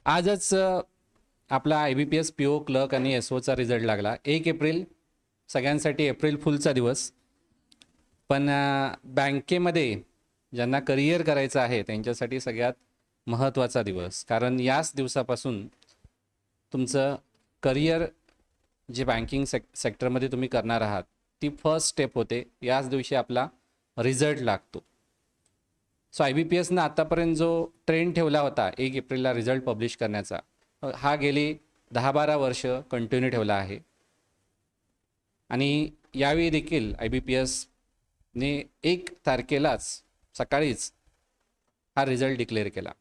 आजच आपला IBPS PO clerk आणि SOचा रिझल्ट लागला. 1 एप्रिल सगळ्यांसाठी एप्रिल फुलचा दिवस. पण बँकेमध्ये ज्यांना करिअर करायचं आहे त्यांच्यासाठी सगळ्यात महत्त्वाचा दिवस. कारण याच दिवसापासून तुमचं करिअर जे बँकिंग सेक्टरमध्ये तुम्ही करणार आहात ती फर्स्ट स्टेप होते. याच दिवशी आपला रिझल्ट लागतो. सो IBPSनं आतापर्यंत जो ट्रेंड ठेवला होता 1 एप्रिलला रिझल्ट पब्लिश करण्याचा, हा गेली 10-12 वर्ष कंटिन्यू ठेवला आहे. आणि यावेळी देखील IBPSने 1 तारखेलाच सकाळीच हा रिझल्ट डिक्लेअर केला.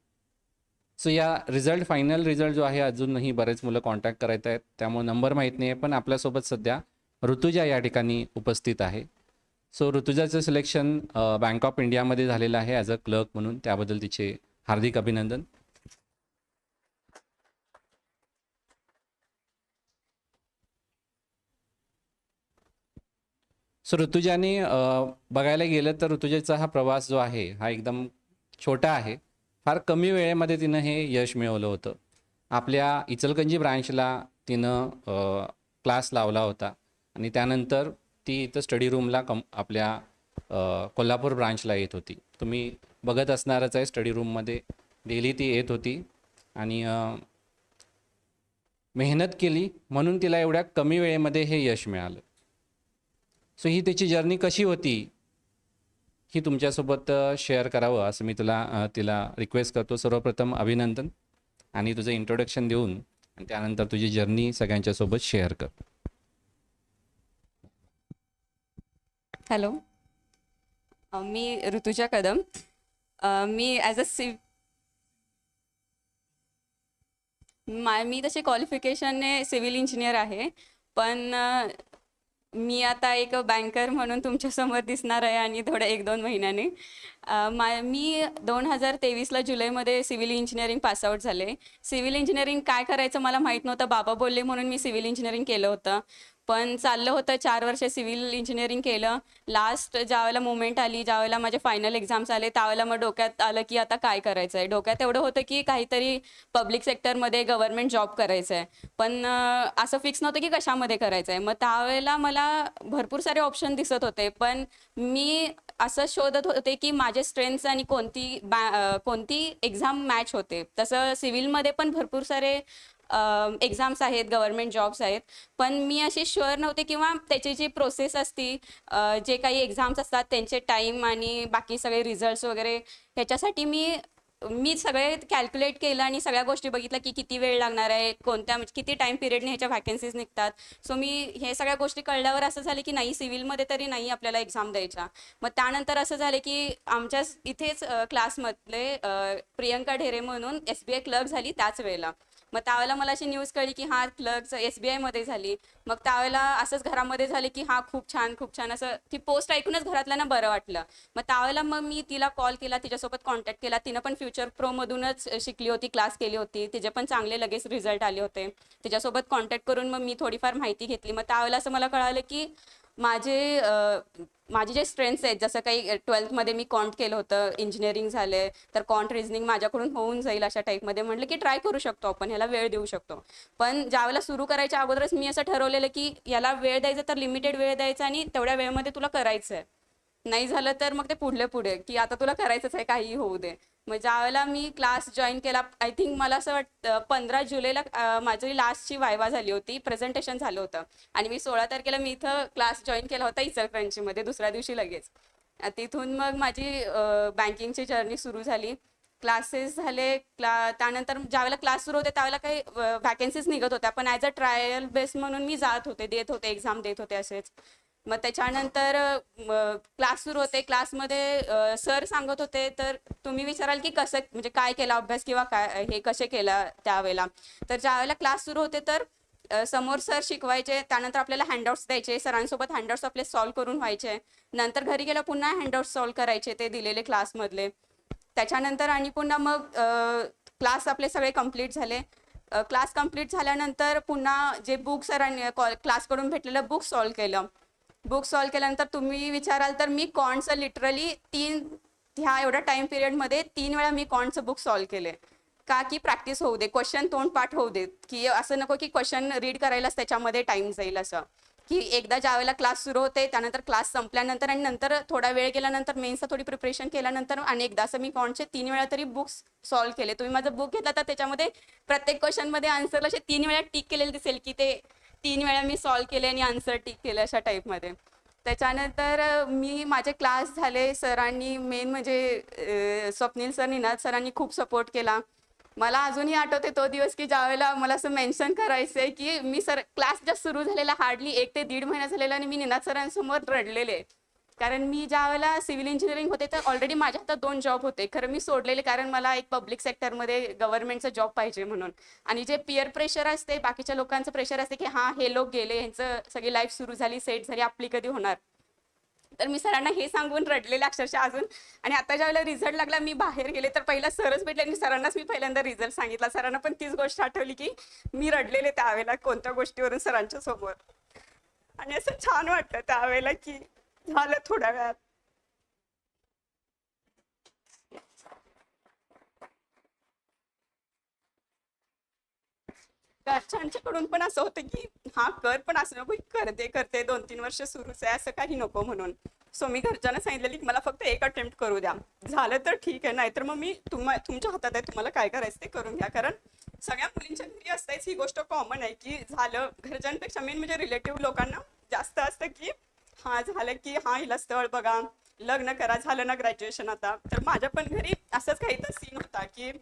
सो या फायनल रिझल्ट जो आहे अजूनही बरेच मुलं कॉन्टॅक्ट करत आहेत, त्यामुळे नंबर माहीत नाही आहे. पण आपल्यासोबत सध्या ऋतुजा या ठिकाणी उपस्थित आहे. सो ऋतुजाचं सिलेक्शन बँक ऑफ इंडियामध्ये झालेलं आहे ॲज अ क्लर्क म्हणून. त्याबद्दल तिचे हार्दिक अभिनंदन. सो ऋतुजाने बघायला गेलं तर ऋतुजाचा हा प्रवास जो आहे हा एकदम छोटा आहे. फार कमी वेळेमध्ये तिनं हे यश मिळवलं होतं. आपल्या इचलकरंजी ब्रांचला तिनं क्लास लावला होता आणि त्यानंतर ती इथं स्टडी रूमला आपल्या कोल्हापूर ब्रांचला येत होती. तुम्ही बघत असणारच आहे, स्टडी रूममध्ये डेली ती येत होती आणि मेहनत केली म्हणून तिला एवढ्या कमी वेळेमध्ये हे यश मिळालं. सो ही त्याची जर्नी कशी होती ही तुमच्यासोबत शेअर करावं असं मी तिला रिक्वेस्ट करतो. सर्वप्रथम अभिनंदन आणि तुझं इंट्रोडक्शन देऊन आणि त्यानंतर तुझी जर्नी सगळ्यांच्यासोबत शेअर कर. हॅलो, मी ऋतुजा कदम. मी ॲज अ मी तसे क्वालिफिकेशनने सिव्हिल इंजिनियर आहे, पण मी आता एक बँकर म्हणून तुमच्यासमोर दिसणार आहे आणि थोड्या 1-2 महिन्याने. मी 2023ला जुलैमध्ये सिव्हिल इंजिनिअरिंग पासआउट झाले. सिव्हिल इंजिनिअरिंग काय करायचं मला माहीत नव्हतं. बाबा बोलले म्हणून मी सिव्हिल इंजिनिअरिंग केलं होतं. पण चाललं होतं 4 वर्ष सिव्हिल इंजिनिअरिंग केलं. लास्ट ज्यावेळेला मोमेंट आली, ज्यावेळेला माझे फायनल एक्झाम्स आले, त्यावेळेला मग डोक्यात आलं की आता काय करायचं आहे. डोक्यात एवढं होतं की काहीतरी पब्लिक सेक्टरमध्ये गव्हर्नमेंट जॉब करायचं आहे. पण असं फिक्स नव्हतं की कशामध्ये करायचं आहे. मग त्यावेळेला मला भरपूर सारे ऑप्शन दिसत होते, पण मी असं शोधत होते की माझे स्ट्रेंथ्स आणि कोणती एक्झाम मॅच होते. तसं सिव्हिलमध्ये पण भरपूर सारे एक्झाम्स आहेत, गव्हर्नमेंट जॉब्स आहेत, पण मी अशी शुअर नव्हते किंवा त्याची जी प्रोसेस असती, जे काही एक्झाम्स असतात त्यांचे टाईम आणि बाकी सगळे रिझल्ट्स वगैरे, ह्याच्यासाठी मी सगळे कॅल्क्युलेट केलं आणि सगळ्या गोष्टी बघितल्या की किती वेळ लागणार आहे, म्हणजे किती टाईम पिरियडने ह्याच्या व्हॅकन्सीज निघतात. सो मी हे सगळ्या गोष्टी कळल्यावर असं झालं की नाही, सिव्हिलमध्ये तरी नाही आपल्याला एक्झाम द्यायच्या. मग त्यानंतर असं झालं की आमच्या इथेच क्लासमधले प्रियंका ढेरे म्हणून SBI क्लर्क झाली त्याच वेळेला. मग त्यावेळेला मला अशी न्यूज कळली की हा क्लर्क SBIमध्ये झाली. मग त्यावेळेला असंच घरामध्ये झाले की हा खूप छान असं ती पोस्ट ऐकूनच घरातल्यांना बरं वाटलं. मग त्यावेळेला मी तिला कॉल केला, तिच्यासोबत कॉन्टॅक्ट केला. तिनं पण फ्युचर प्रोमधूनच शिकली होती, क्लास केली होती, तिचे पण चांगले लगेच रिझल्ट आले होते. तिच्यासोबत कॉन्टॅक्ट करून मग मी थोडीफार माहिती घेतली. मग त्यावेळेला असं मला कळालं की माझे जे स्ट्रेंथ्स आहेत, जसं काही 12थमध्ये मी कॉन्ट केलं होतं, इंजिनिअरिंग झाले तर कॉन्ट रिझनिंग माझ्याकडून होऊन जाईल अशा टाईपमध्ये. म्हटलं की ट्राय करू शकतो आपण, ह्याला वेळ देऊ शकतो. पण ज्यावेळेला सुरू करायच्या अगोदरच मी असं ठरवलेलं की याला वेळ द्यायचा तर लिमिटेड वेळ द्यायचा आणि तेवढ्या वेळेमध्ये तुला करायचं आहे. नाही झालं तर मग ते पुढे की आता तुला करायचंच आहे, काहीही होऊ दे. मग ज्यावेळेला मी क्लास जॉईन केला, आय थिंक मला असं वाटतं 15 जुलैला माझी लास्टची वायवा झाली होती, प्रेझेंटेशन झालं होतं आणि मी 16 तारखेला मी इथं क्लास जॉईन केला होता इचलकरंजीमध्ये, दुसऱ्या दिवशी लगेच. तिथून मग माझी बँकिंगची जर्नी सुरू झाली. क्लासेस झाले, त्यानंतर ज्यावेळेला क्लास सुरू होते त्यावेळेला काही व्हॅकन्सीज निघत होत्या, पण ॲज अ ट्रायल बेस म्हणून मी जात होते, देत होते, एक्झाम देत होते असेच. मग त्याच्यानंतर क्लास सुरू होते. क्लासमध्ये सर सांगत होते, तर तुम्ही विचाराल की कसं, म्हणजे काय केला अभ्यास किंवा काय हे कसे केला त्यावेळेला. तर ज्यावेळेला क्लास सुरू होते तर समोर सर शिकवायचे, त्यानंतर आपल्याला हँडआउट्स द्यायचे, सरांसोबत हँडआउट्स आपले सॉल्व्ह करून व्हायचे. नंतर घरी गेला पुन्हा हँडआउट्स सॉल्व्ह करायचे ते दिलेले क्लासमधले. त्याच्यानंतर आणि पुन्हा मग क्लास आपले सगळे कंप्लीट झाले. क्लास कंप्लीट झाल्यानंतर पुन्हा जे बुक सरांनी क्लासकडून भेटलेलं बुक सॉल्व्ह केलं. बुक सॉल्व्ह केल्यानंतर तुम्ही विचाराल तर मी कॉन्टचं लिटरली ह्या एवढ्या टाईम पिरियडमध्ये 3 वेळा मी कॉन्टचं बुक सॉल्व्ह केले. का की प्रॅक्टिस होऊ दे, क्वेश्चन तोंडपाठ होऊ देत, की असं नको की क्वेश्चन रीड करायलाच त्याच्यामध्ये टाइम जाईल असं. की एकदा ज्या वेळेला क्लास सुरू होते त्यानंतर क्लास संपल्यानंतर आणि नंतर थोडा वेळ गेल्यानंतर मेन्सचं थोडी प्रिपरेशन केल्यानंतर आणि एकदा असं मी कॉन्टचे 3 वेळा तरी बुक्स सॉल्व्ह केले. तुम्ही माझं बुक घेतला तर त्याच्यामध्ये प्रत्येक क्वेश्चनमध्ये आन्सर असे 3 वेळा टिक केलेले दिसेल की ते 3 वेळा मी सॉल्व्ह केले आणि आन्सर टिक केले अशा टाईपमध्ये. त्याच्यानंतर मी माझे क्लास झाले. सरांनी मेन म्हणजे स्वप्नील सर, निनाद सरांनी खूप सपोर्ट केला. मला अजूनही आठवते तो दिवस की ज्यावेळेला मला असं मेन्शन करायचं आहे की मी सर क्लास जस्ट सुरू झालेला हार्डली 1 ते 1.5 महिना झालेला आणि मी निनाद सरांसमोर रडलेले. कारण मी ज्या वेळेला सिव्हिल इंजिनिअरिंग होते तर ऑलरेडी माझ्या हातात 2 जॉब होते. खरं मी सोडलेले कारण मला एक पब्लिक सेक्टरमध्ये गव्हर्नमेंटचा जॉब पाहिजे म्हणून. आणि जे पिअर प्रेशर असते, बाकीच्या लोकांचं प्रेशर असते की हां हे लोक गेले, ह्यांचं सगळी लाईफ सुरू झाली, सेट झाली, आपली कधी होणार. तर मी सरांना हे सांगून रडलेले अक्षरशः अजून. आणि आता ज्या वेळेला रिझल्ट लागला मी बाहेर गेले तर पहिला सरच भेटले आणि सरांनाच मी पहिल्यांदा रिझल्ट सांगितला. सरांना पण तीच गोष्ट आठवली की मी रडलेले त्यावेळेला कोणत्या गोष्टीवरून सरांच्या समोर. आणि असं छान वाटतं त्यावेळेला की झालं थोड्या वेळात. घरच्यांच्याकडून पण असं होतं की हा कर, पण असं नको की करते करते 2-3 वर्ष सुरूच आहे असं काही नको म्हणून. सो मी घरच्यांना सांगितलेलं की मला फक्त एक अटेम्प्ट करू द्या, झालं तर ठीक आहे, नाहीतर मग मी तुमच्या हातात आहे, तुम्हाला काय करायचं ते करून घ्या. कारण सगळ्या मुलींच्या घरी असतेच ही गोष्ट कॉमन आहे की झालं, घरच्यांपेक्षा मेन म्हणजे रिलेटिव्ह लोकांना जास्त असतं की हा झालं की हा हिला स्थळ बघा, लग्न करा, झालं ना ग्रॅज्युएशन आता. तर माझ्या पण घरी असंच काही तर सीन होता की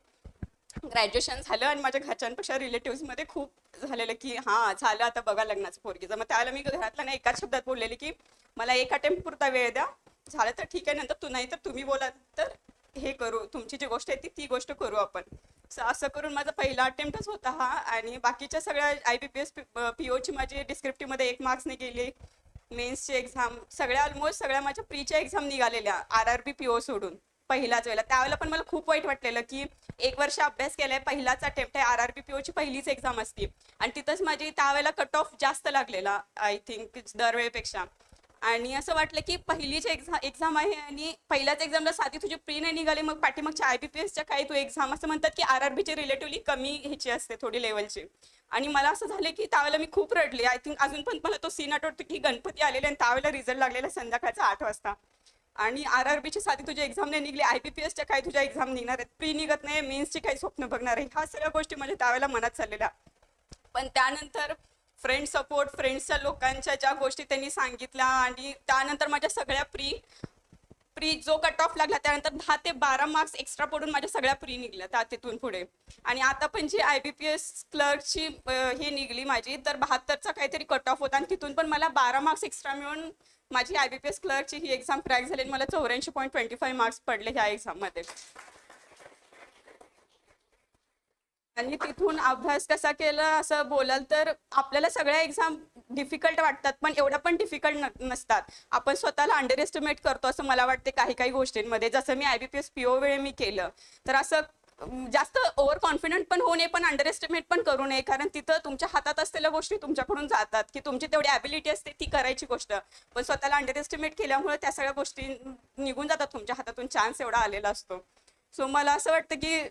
ग्रॅज्युएशन झालं आणि माझ्या घरच्यांपेक्षा रिलेटिव्हमध्ये खूप झालेलं की हां झालं आता बघा लग्नाचं पोरगीचं. मग त्यावेळेला मी घरातल्या ना एकाच शब्दात बोललेली की मला एक अटेम्प्ट पुरता वेळ द्या, झालं तर ठीक आहे, नंतर नाही तर तुम्ही बोला तर हे करू, तुमची जी गोष्ट आहे ती गोष्ट करू आपण. असं करून माझा पहिला अटेम्प्टच होता हा. आणि बाकीच्या सगळ्या IBPS POची माझी डिस्क्रिप्टिव्हमध्ये 1 मार्क्सने गेली. मेन्सची एक्झाम सगळ्या ऑलमोस्ट सगळ्या माझ्या प्रीच्या एक्झाम निघालेल्या RRB PO सोडून पहिल्याच वेळेला. त्यावेळेला पण मला खूप वाईट वाटलेलं की 1 वर्ष अभ्यास केलाय, पहिलाच अटेम्प्ट आहे, RRB POची पहिलीच एक्झाम असते आणि तिथंच माझी त्यावेळेला कट ऑफ जास्त लागलेला आय थिंक दरवेळेपेक्षा. आणि असं वाटलं की पहिलीच एक्झाम आहे आणि पहिल्याच एक्झामला साधी तुझी प्री नाही निघाली, मग पाठीमागच्या IBPSच्या काही तू एक्झाम, असं म्हणतात की RRBची रिलेटिव्हली कमी ह्याची असते थोडी लेवलची. आणि मला असं झालं की त्यावेळेला मी खूप रडले. आय थिंक अजून पण मला तो सीन आठवतो की गणपती आलेले आणि त्यावेळेला रिझल्ट लागलेला संध्याकाळचा 8 वाजता. आणि RRBची साधी तुझी एक्झाम नाही निघली, IBPSच्या काही तुझ्या एक्झाम निघणार आहेत, प्री निघत नाही, मेन्सची काही स्वप्न बघणार आहे, ह्या सगळ्या गोष्टी म्हणजे त्यावेळेला मनात चाललेल्या. पण त्यानंतर फ्रेंड सपोर्ट, फ्रेंड्सच्या लोकांच्या ज्या गोष्टी त्यांनी सांगितल्या आणि त्यानंतर माझ्या सगळ्या प्री प्री जो कट ऑफ लागला त्यानंतर 10 ते 12 मार्क्स एक्स्ट्रा पडून माझ्या सगळ्या प्री निघल्या त्या तिथून पुढे. आणि आता पण जी IBPS क्लर्कची हे निघली माझी तर 72चा काहीतरी कट ऑफ होता आणि तिथून पण मला 12 मार्क्स एक्स्ट्रा मिळून माझी IBPS क्लर्कची ही एक्झाम क्रॅक झाली आणि मला 84.25 मार्क्स पडले ह्या एक्झाममध्ये. आणि तिथून अभ्यास कसा केला असं बोलाल तर आपल्याला सगळ्या एक्झाम डिफिकल्ट वाटतात पण एवढ्या पण डिफिकल्ट नसतात. आपण स्वतःला अंडर एस्टिमेट करतो असं मला वाटते काही काही गोष्टींमध्ये. जसं मी IBPS PO वेळी मी केलं तर असं जास्त ओव्हर कॉन्फिडंट पण होऊ नये पण अंडर एस्टिमेट पण करू नये. कारण तिथं तुमच्या हातात असलेल्या गोष्टी तुमच्याकडून जातात की तुमची तेवढी ॲबिलिटी असते ती करायची गोष्ट, पण स्वतःला अंडर एस्टिमेट केल्यामुळे त्या सगळ्या गोष्टी निघून जातात तुमच्या हातातून, चान्स एवढा आलेला असतो. सो मला असं वाटतं की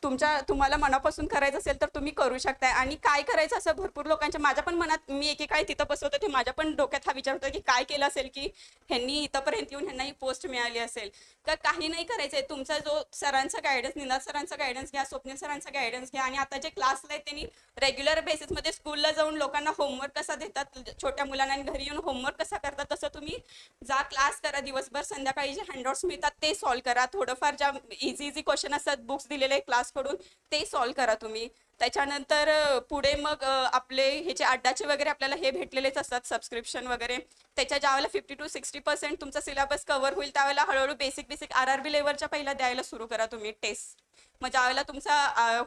तुम्हाला मनापासून करायचं असेल तर तुम्ही करू शकताय. आणि काय करायचं असं भरपूर लोकांच्या माझ्या पण मनात, मी एकेकाळी तिथं बसवत होते, माझ्या पण डोक्यात हा विचार होता की काय केलं असेल की ह्यांनी इथंपर्यंत येऊन ह्यांना ही पोस्ट मिळाली असेल. तर काही नाही करायचंय, तुमचा जो सरांचा गायडन्स, निनाद सरांचा गायडन्स घ्या, स्वप्नील सरांचा गायडन्स घ्या. आणि आता जे क्लासला आहेत त्यांनी रेग्युलर बेसिसमध्ये स्कूलला जाऊन लोकांना होमवर्क कसा देतात, छोट्या मुलांना आणि घरी येऊन होमवर्क कसा करतात, तसं तुम्ही जा, क्लास करा, दिवसभर संध्याकाळी जे हँडआउट्स मिळतात ते सॉल्व्ह करा. थोडंफार ज्या इझी क्वेश्चन असतात बुक्स दिलेले क्लासकडून ते सॉल्व्ह करा तुम्ही. त्याच्यानंतर पुढे मग आपले ह्याचे अड्डाचे वगैरे आपल्याला हे भेटलेलेच असतात सबस्क्रिप्शन वगैरे. त्याच्या ज्यावेळेला 50 to 60% तुमचा सिलेबस कव्हर होईल त्यावेळेला हळूहळू बेसिक RRB लेवलच्या पहिला द्यायला सुरू करा तुम्ही टेस्ट. मग ज्यावेळेला तुमचा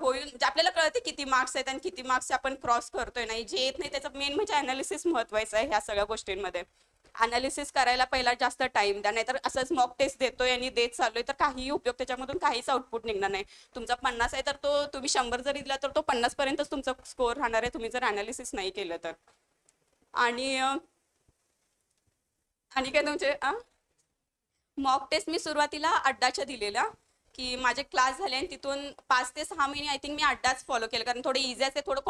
होईल म्हणजे आपल्याला कळते किती मार्क्स आहेत आणि किती मार्क्स आपण क्रॉस करतोय, नाही जे येत नाही त्याचं मेन म्हणजे अनालिसिस महत्वाचं आहे ह्या सगळ्या गोष्टींमध्ये. अनालिसिस करायला पहिला जास्त टाइम द्या, नाहीतर असंच मॉक टेस्ट देतोय आणि देत चाललोय तर काहीही उपयोग, त्याच्यामधून काहीच आउटपुट निघणार नाही. तुमचा 50 आहे तर तो तुम्ही 100 जरी दिला तर तो 50 पर्यंतच तुमचा स्कोअर राहणार आहे तुम्ही जर अनालिसिस नाही केलं तर. आणि आणि काय तुमचे मॉक टेस्ट मी सुरुवातीला अड्डाच्या दिलेल्या की माझे क्लास झाले आणि तिथून 5 ते 6 महिने आय थिंक मी अड्डाच फॉलो केलं, कारण थोडं इझी असते, थोडं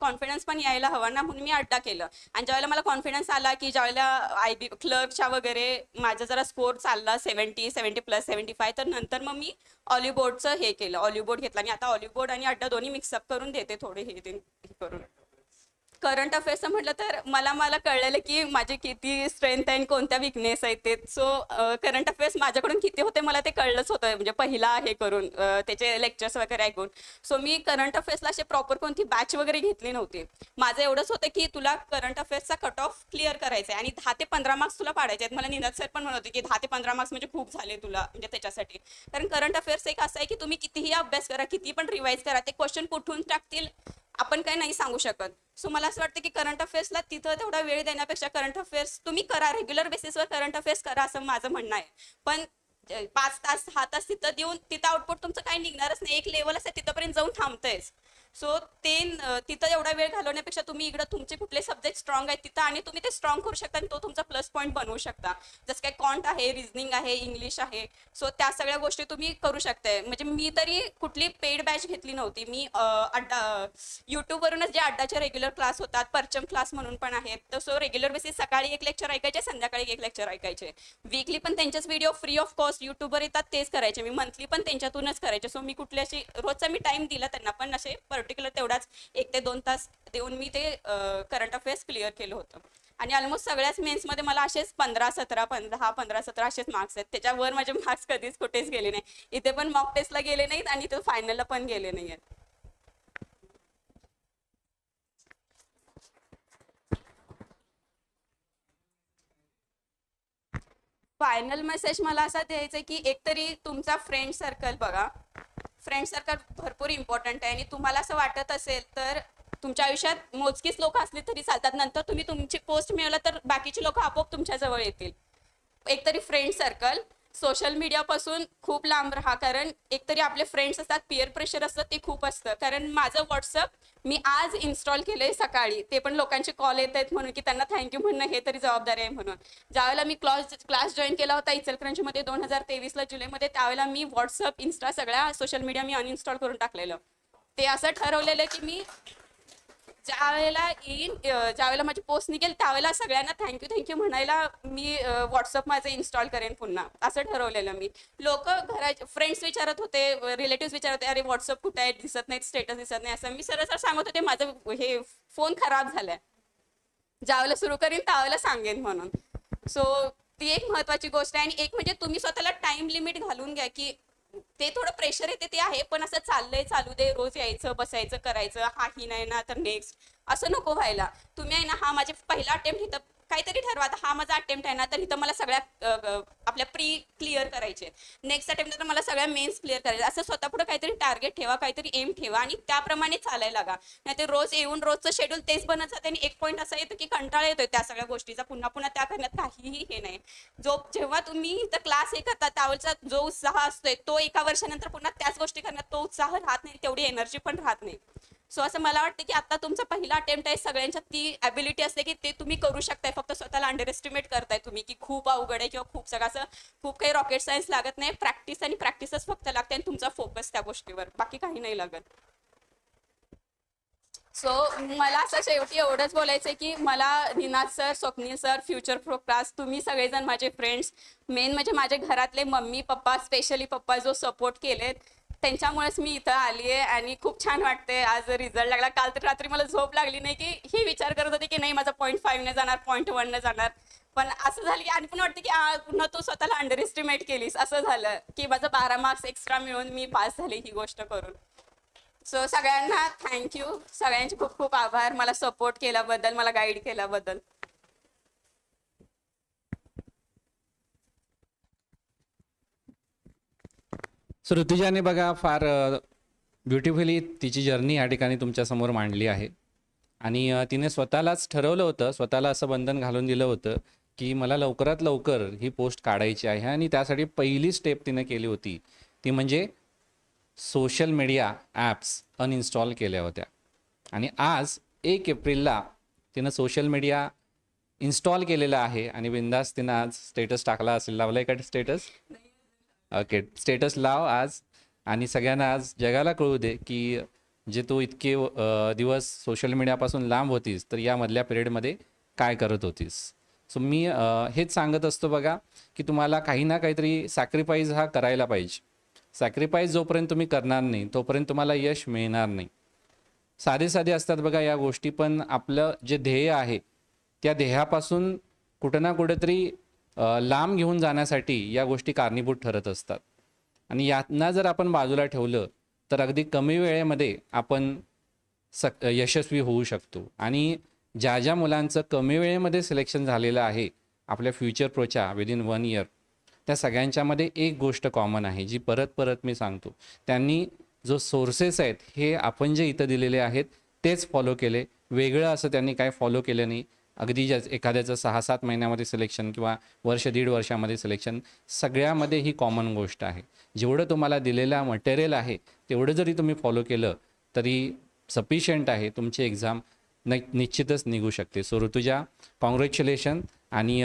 कॉन्फिडन्स पण यायला हवा ना, म्हणून मी अड्डा केलं. आणि ज्यावेळेला मला कॉन्फिडन्स आला, की ज्यावेळेला IB क्लर्कच्या वगैरे माझा जरा स्कोर चालला 70+ 75, तर नंतर मग मी ऑलिव्ह बोर्डचं हे केलं, ऑलिव्ह बोर्ड घेतला आणि आता ऑलिव्ह बोर्ड आणि अड्डा दोन्ही मिक्सअप करून देते, थोडे हे करून. करंट अफेअर्सचं म्हटलं तर मला कळलेलं की माझे किती स्ट्रेंथ आहे आणि कोणत्या विकनेस आहेत ते. सो करंट अफेअर्स माझ्याकडून किती होते मला ते कळलंच होतं, म्हणजे पहिला हे करून त्याचे लेक्चर्स वगैरे ऐकून. सो मी करंट अफेअर्सला असे प्रॉपर कोणती बॅच वगैरे घेतली नव्हती. माझं एवढंच होतं की तुला करंट अफेअर्सचा कट ऑफ क्लिअर करायचा आहे आणि 10 ते 15 मार्क्स तुला पाडायचे आहेत. मला निनाद सर पण म्हणत होते की 10 ते 15 मार्क्स म्हणजे खूप झाले तुला, म्हणजे त्याच्यासाठी. कारण करंट अफेअर्स एक असं आहे की तुम्ही कितीही अभ्यास करा, किती पण रिवाईज करा, ते क्वेश्चन कुठून टाकतील आपण काही नाही सांगू शकत. सो मला असं वाटतं की करंट अफेअर्सला तिथं तेवढा वेळ देण्यापेक्षा करंट अफेअर्स तुम्ही करा, रेग्युलर बेसिसवर करंट अफेअर्स करा, असं माझं म्हणणं आहे. पण 5 तास 6 तास तिथं देऊन तिथं आउटपुट तुमचं काही निघणारच नाही. एक लेवल असते तिथंपर्यंत जाऊन थांबतंयच. सो ते तिथं एवढा वेळ घालवण्यापेक्षा तुम्ही इकडं तुमचे कुठले सब्जेक्ट स्ट्रॉंग आहेत तिथं आणि तुम्ही ते स्ट्रॉंग करू शकता आणि तो तुमचा प्लस पॉईंट बनवू शकता. जसं काय कॉन्ट आहे, रिझनिंग आहे, इंग्लिश आहे. सो त्या सगळ्या गोष्टी तुम्ही करू शकताय. म्हणजे मी तरी कुठली पेड बॅच घेतली नव्हती. मी अड्डा यूट्यूबवरूनच जे अड्डाचे रेग्युलर क्लास होतात, परचम क्लास म्हणून पण आहेत, तर सो रेग्युलर बेसिस सकाळी एक लेक्चर ऐकायचे, संध्याकाळी एक लेक्चर ऐकायचे. वीकली पण त्यांचेच व्हिडिओ फ्री ऑफ कॉस्ट यूट्यूबवर येतात तेच करायचे मी. मंथली पण त्यांच्यातूनच करायचे. सो मी कुठली अशी रोजचा मी टाइम दिला त्यांना, पण असे पर्टिक्युलर तेवढाच 1 ते 2 तास देऊन मी ते करंट अफेअर्स क्लिअर केलं होतं. आणि ऑलमोस्ट सगळ्याच मेन्समध्ये मला असेच 10 15 17 असेच मार्क्स आहेत. त्याच्यावर माझे मार्क्स कधीच कुठेच गेले नाही. इथे पण मॉक टेस्टला गेले नाहीत आणि इथे फायनलला पण गेले नाही आहेत. फायनल मेसेज मला असा द्यायचा आहे की एकतरी तुमचा फ्रेंड सर्कल बघा. फ्रेंड सर्कल भरपूर इम्पॉर्टंट आहे आणि तुम्हाला असं वाटत असेल तर तुमच्या आयुष्यात मोजकीच लोक असली तरी चालतात. नंतर तुम्ही तुमची पोस्ट मिळवला तर बाकीची लोक आपोआप तुमच्या जवळ येतील. एकतरी फ्रेंड सर्कल, सोशल मीडियापासून खूप लांब राहा, कारण एकतरी आपले फ्रेंड्स असतात, पिअर प्रेशर असतं ते खूप असतं. कारण माझं व्हॉट्सअप मी आज इन्स्टॉल केलंय सकाळी, ते पण लोकांचे कॉल येत आहेत म्हणून की त्यांना थँक्यू म्हणणं हे तरी जबाबदारी आहे म्हणून. ज्यावेळेला मी क्लास जॉईन केला होता इचलकरंजीमध्ये 2023 जुलैमध्ये, त्यावेळेला मी व्हॉट्सअप, इन्स्टा सगळ्या सोशल मीडिया मी अनइन्स्टॉल करून टाकलेलं. ते असं ठरवलेलं की मी ज्या वेळेला येईन, ज्या वेळेला माझी पोस्ट निघेल त्यावेळेला सगळ्यांना थँक्यू म्हणायला मी व्हॉट्सअप माझं इन्स्टॉल करेन पुन्हा, असं ठरवलेलं मी. लोक घराचे फ्रेंड्स विचारत होते, रिलेटिव्ह विचारत होते, अरे व्हॉट्सअप कुठे आहे, दिसत नाही, स्टेटस दिसत नाही. असं मी सरळ सांगत होते माझं हे फोन खराब झालाय, ज्यावेळेला सुरू करीन त्यावेळेला सांगेन म्हणून. सो ती एक महत्वाची गोष्ट आहे. आणि एक म्हणजे तुम्ही स्वतःला टाइम लिमिट घालून घ्या, की ते थोडं प्रेशर येते ते आहे, पण असं चाललंय चालू दे, रोज यायचं बसायचं करायचं, हा ही नाही ना तर नेक्स्ट, असं नको व्हायला. तुम्ही आहे ना, हा माझे पहिला अटेम्प्ट इथं काहीतरी ठरवा, आता हा माझा अटेम्प्ट आहे ना, तर इथं मला सगळ्या आपल्या प्री क्लिअर करायचे, नेक्स्ट अटेम्प्ट तर मला सगळ्या मेन्स क्लिअर करायचे. असं स्वतः पुढे काहीतरी टार्गेट ठेवा, काहीतरी एम ठेवा आणि त्याप्रमाणे चालायला लागा. नाही ते रोज येऊन रोजचं शेड्यूल तेच बनत जाते आणि एक पॉईंट असा येतो की कंटाळा येतोय त्या सगळ्या गोष्टीचा, पुन्हा पुन्हा त्या करण्यात काहीही हे नाही. जेव्हा तुम्ही इथं क्लास हे करता त्यावेळेचा जो उत्साह असतोय तो एका वर्षानंतर पुन्हा त्याच गोष्टी करण्यात तो उत्साह राहत नाही, तेवढी एनर्जी पण राहत नाही. सो असं मला वाटतं की आता तुमचा पहिला अटेम्प्ट आहे, सगळ्यांच्यात ती ॲबिलिटी असते की ते तुम्ही करू शकताय, फक्त स्वतःला अंडर एस्टिमेट करताय तुम्ही की खूप अवघड आहे किंवा खूप सगळं असं खूप काही रॉकेट सायन्स लागत नाही. प्रॅक्टिस आणि प्रॅक्टिसच फक्त लागते आणि तुमचा फोकस त्या गोष्टीवर, बाकी काही नाही लागत. सो मला असं शेवटी एवढंच बोलायचं की मला Ninad sir, Swapnil sir, future pro class, तुम्ही सगळेजण माझे फ्रेंड्स, मेन म्हणजे माझे घरातले मम्मी पप्पा, स्पेशली पप्पा जो सपोर्ट केलेत त्यांच्यामुळेच मी इथं आली आहे आणि खूप छान वाटते. आज रिझल्ट लागला, काल तर रात्री मला झोप लागली नाही की ही विचार करत होते की नाही माझा 0.5 जाणार, 0.1 जाणार, पण असं झालं की आणि पण वाटतं की पुन्हा तू स्वतःला अंडर एस्टिमेट केलीस, असं झालं की माझं 12 मार्क्स एक्स्ट्रा मिळून मी पास झाले ही गोष्ट करून. सो सगळ्यांना थँक्यू, सगळ्यांचे खूप खूप आभार मला सपोर्ट केल्याबद्दल, मला गाईड केल्याबद्दल. सो ऋतुजाने बघा फार ब्युटिफुली तिची जर्नी या ठिकाणी तुमच्यासमोर मांडली आहे. आणि तिने स्वतःलाच ठरवलं होतं, स्वतःला असं बंधन घालून दिलं होतं की मला लवकरात लवकर ही पोस्ट काढायची आहे. आणि त्यासाठी पहिली स्टेप तिने केली होती ती म्हणजे सोशल मीडिया ॲप्स अनइन्स्टॉल केल्या होत्या. आणि आज 1 एप्रिलला तिनं सोशल मीडिया इन्स्टॉल केलेलं आहे आणि बिंदास तिनं आज स्टेटस टाकला असेल, लावलाय का स्टेटस? ओके, स्टेटस लाव आज आणि सगळ्यांना आज जगाला कळू दे की जे तू इतके दिवस सोशल मीडियापासून लांब होतीस तर यामधल्या पिरियडमध्ये काय करत होतीस. सो मी हेच सांगत असतो बघा की तुम्हाला काही ना काहीतरी सॅक्रिफाईस हा करायला पाहिजे. सॅक्रिफाईस जोपर्यंत तुम्ही करणार नाही तोपर्यंत तुम्हाला यश मिळणार नाही. साधे साधे असतात बघा या गोष्टी, पण आपलं जे ध्येय आहे त्या ध्येयापासून कुठं ना कुठेतरी लांब घेऊन जाण्यासाठी या गोष्टी कारणीभूत ठरत असतात. आणि यांना जर आपण बाजूला ठेवलं तर अगदी कमी वेळेमध्ये आपण यशस्वी होऊ शकतो. आणि ज्या ज्या मुलांचं कमी वेळेमध्ये सिलेक्शन झालेलं आहे आपल्या फ्युचर प्रोच्या विदिन 1 इयर, त्या सगळ्यांच्यामध्ये एक गोष्ट कॉमन आहे जी परत परत मी सांगतो. त्यांनी जो सोर्सेस आहेत हे आपण जे इथं दिलेले आहेत तेच फॉलो केले. वेगळं असं त्यांनी काय फॉलो केलं नाही. अगदी ज्या एखाद्याचं 6-7 महिन्यामध्ये सिलेक्शन किंवा वर्ष 1.5 वर्षामध्ये सिलेक्शन, सगळ्यामध्ये ही कॉमन गोष्ट आहे. जेवढं तुम्हाला दिलेलं मटेरियल आहे तेवढं जरी तुम्ही फॉलो केलं तरी सफिशियंट आहे. तुमची एक्झाम निश्चितच निघू शकते. सो ऋतुजा, कॉंग्रॅच्युलेशन आणि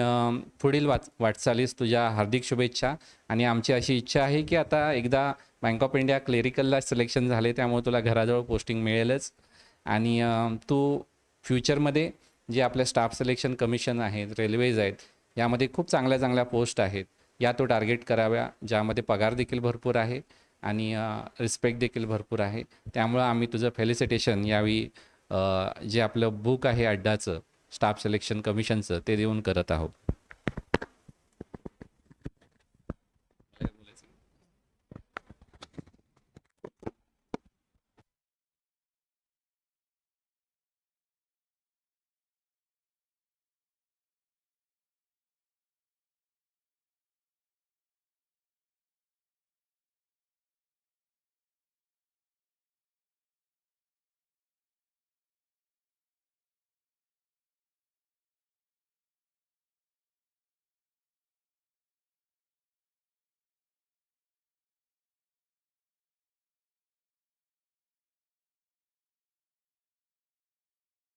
पुढील वाटचालीस तुझ्या हार्दिक शुभेच्छा. आणि आमची अशी इच्छा आहे की आता एकदा बँक ऑफ इंडिया क्लेरिकलला सिलेक्शन झाले त्यामुळे तुला घराजवळ पोस्टिंग मिळेलच. आणि तू फ्युचरमध्ये जे आपल्या स्टाफ सिलेक्शन कमिशन आहेत, रेल्वेज आहेत, यामध्ये खूप चांगल्या चांगल्या पोस्ट आहेत, या तो टार्गेट कराव्या, ज्यामध्ये पगार देखील भरपूर आहे आणि रिस्पेक्ट देखील भरपूर आहे. त्यामुळं आम्ही तुझं फेलिसिटेशन यावेळी जे आपलं बुक आहे अड्डाचं स्टाफ सिलेक्शन कमिशनचं ते देऊन करत आहोत.